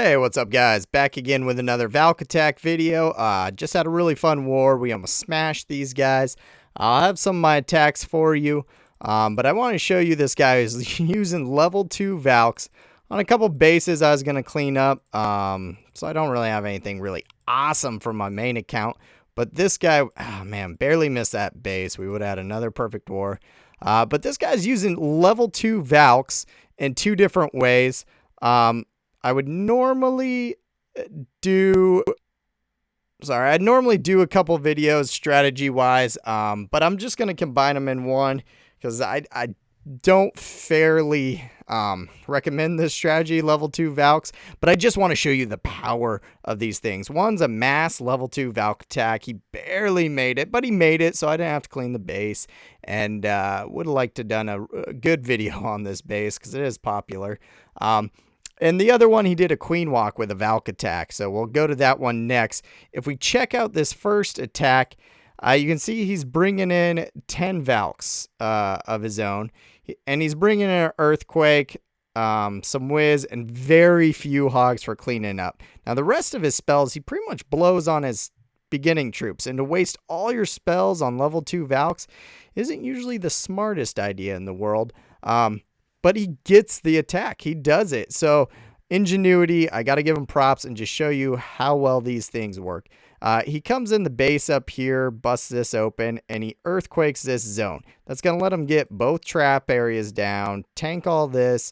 Hey, what's up guys? Back again with another Valk attack video. Just had a really fun war. We almost smashed these guys. I'll have some of my attacks for you. But I want to show you this guy is using level 2 Valks on a couple bases I was going to clean up. So I don't really have anything really awesome for my main account. But this guy, oh man, barely missed that base. We would have had another perfect war. But this guy's using level 2 Valks in two different ways. I'd normally do a couple videos strategy wise, but I'm just going to combine them in one because I don't fairly recommend this strategy, level 2 Valks, but I just want to show you the power of these things. One's a mass level 2 Valk attack. He barely made it, but he made it, so I didn't have to clean the base, and would have liked to have done a good video on this base because it is popular. And the other one, he did a queen walk with a Valk attack. So we'll go to that one next. If we check out this first attack, you can see he's bringing in 10 Valks of his own. And he's bringing in an Earthquake, some Whiz, and very few Hogs for cleaning up. Now, the rest of his spells, he pretty much blows on his beginning troops. And to waste all your spells on level 2 Valks isn't usually the smartest idea in the world. But he gets the attack. He does it. So ingenuity, I got to give him props and just show you how well these things work. He comes in the base up here, busts this open, and he earthquakes this zone. That's going to let him get both trap areas down, tank all this,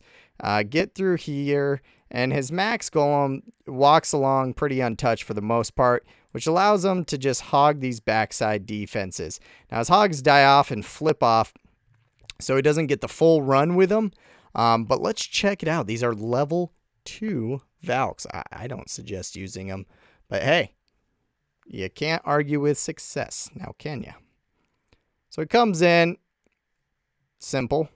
get through here, and his max golem walks along pretty untouched for the most part, which allows him to just hog these backside defenses. Now, his hogs die off and flip off, so he doesn't get the full run with them. But let's check it out. These are level 2 Valks. I don't suggest using them. But hey, you can't argue with success. Now, can you? So he comes in. Simple.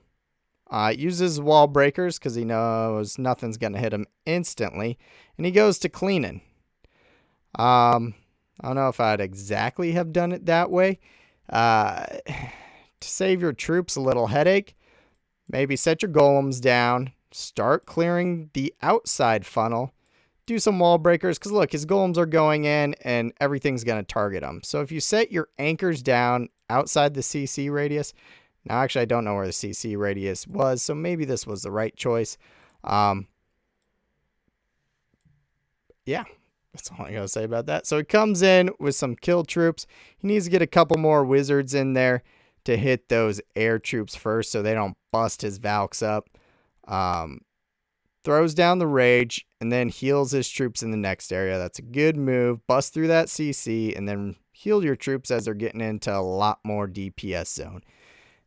Uses wall breakers because he knows nothing's going to hit him instantly. And he goes to cleaning. I don't know if I'd exactly have done it that way. To save your troops a little headache, maybe set your golems down, start clearing the outside funnel, do some wall breakers, because look, his golems are going in and everything's going to target them. So if you set your anchors down outside the CC radius, now actually I don't know where the CC radius was, so maybe this was the right choice. Yeah. That's all I gotta say about that. So he comes in with some kill troops. He needs to get a couple more wizards in there to hit those air troops first so they don't bust his Valks up. Throws down the rage and then heals his troops in the next area. That's a good move. Bust through that CC and then heal your troops as they're getting into a lot more DPS zone.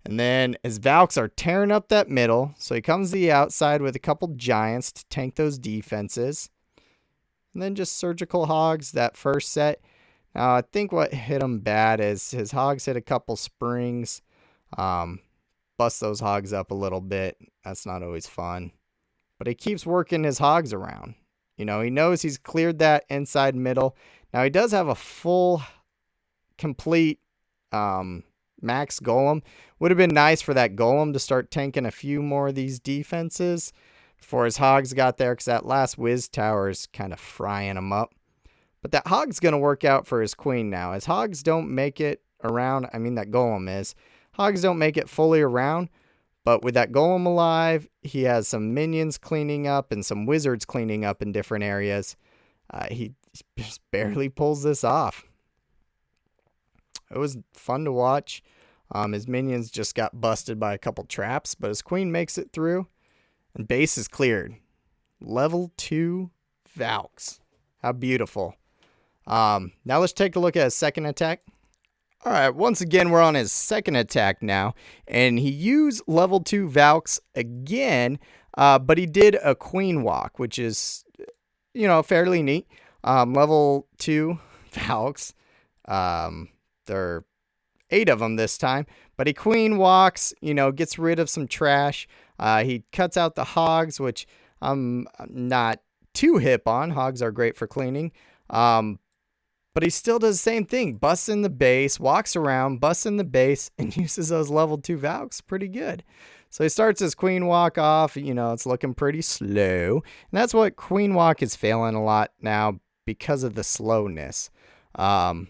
And then his Valks are tearing up that middle, so he comes to the outside with a couple giants to tank those defenses. And then just surgical hogs that first set. Now, I think what hit him bad is his hogs hit a couple springs. Bust those hogs up a little bit. That's not always fun. But he keeps working his hogs around. You know, he knows he's cleared that inside middle. Now, he does have a full, complete max golem. Would have been nice for that golem to start tanking a few more of these defenses before his hogs got there, because that last whiz tower is kind of frying him up. But that hog's going to work out for his queen now. His hogs don't make it around. I mean, that golem is. Hogs don't make it fully around. But with that golem alive, he has some minions cleaning up and some wizards cleaning up in different areas. He just barely pulls this off. It was fun to watch. His minions just got busted by a couple traps, but his queen makes it through. And base is cleared. Level 2 Valks. How beautiful. Now let's take a look at his second attack. All right, once again, we're on his second attack now. And he used level 2 Valks again, but he did a queen walk, which is, you know, fairly neat. Level 2 Valks. There are 8 of them this time. But he queen walks, you know, gets rid of some trash. He cuts out the hogs, which I'm not too hip on. Hogs are great for cleaning. But he still does the same thing. Busts in the base, walks around, busts in the base, and uses those level 2 Valks pretty good. So he starts his queen walk off. You know, it's looking pretty slow. And that's what queen walk is failing a lot now because of the slowness. But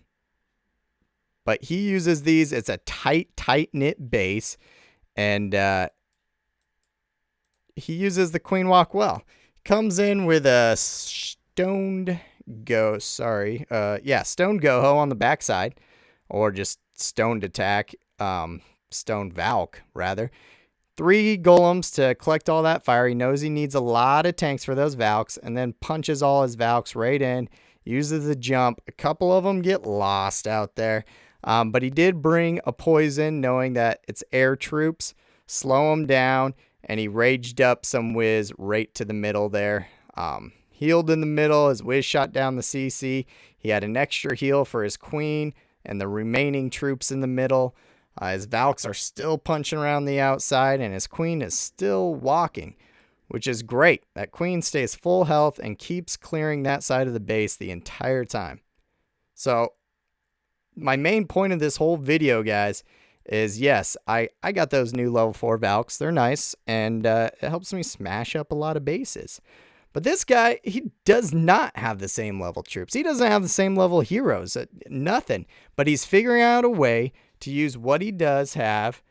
he uses these. It's a tight-knit base. And he uses the queen walk well. Comes in with a stoned Goho on the backside, or just stoned attack, stoned Valk rather. 3 golems to collect all that fire. He knows he needs a lot of tanks for those Valks, and then punches all his Valks right in. Uses the jump. A couple of them get lost out there, but he did bring a poison, knowing that it's air troops. Slow him down, and he raged up some whiz right to the middle there. Healed in the middle. His whiz shot down the CC. He had an extra heal for his queen and the remaining troops in the middle. His Valks are still punching around the outside, and his queen is still walking, which is great. That queen stays full health and keeps clearing that side of the base the entire time. So my main point of this whole video, guys, is yes, I got those new level 4 Valks. They're nice, and it helps me smash up a lot of bases. But this guy, he does not have the same level troops. He doesn't have the same level heroes. Nothing. But he's figuring out a way to use what he does have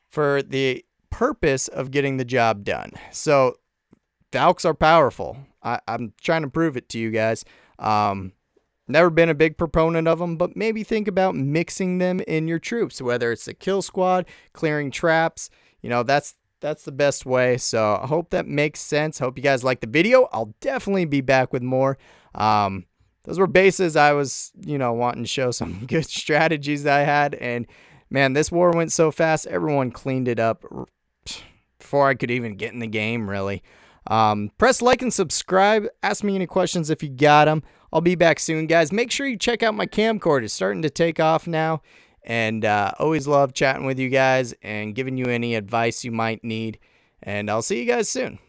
for the purpose of getting the job done. So Valks are powerful. I'm trying to prove it to you guys. Never been a big proponent of them, but maybe think about mixing them in your troops, whether it's the kill squad, clearing traps. You know, that's the best way. So I hope that makes sense. Hope you guys like the video. I'll definitely be back with more. Those were bases I was, wanting to show some good strategies I had. And man, this war went so fast. Everyone cleaned it up before I could even get in the game, really. Press like and subscribe. Ask me any questions if you got them. I'll be back soon, guys. Make sure you check out my camcorder. It's starting to take off now. And always love chatting with you guys and giving you any advice you might need. And I'll see you guys soon.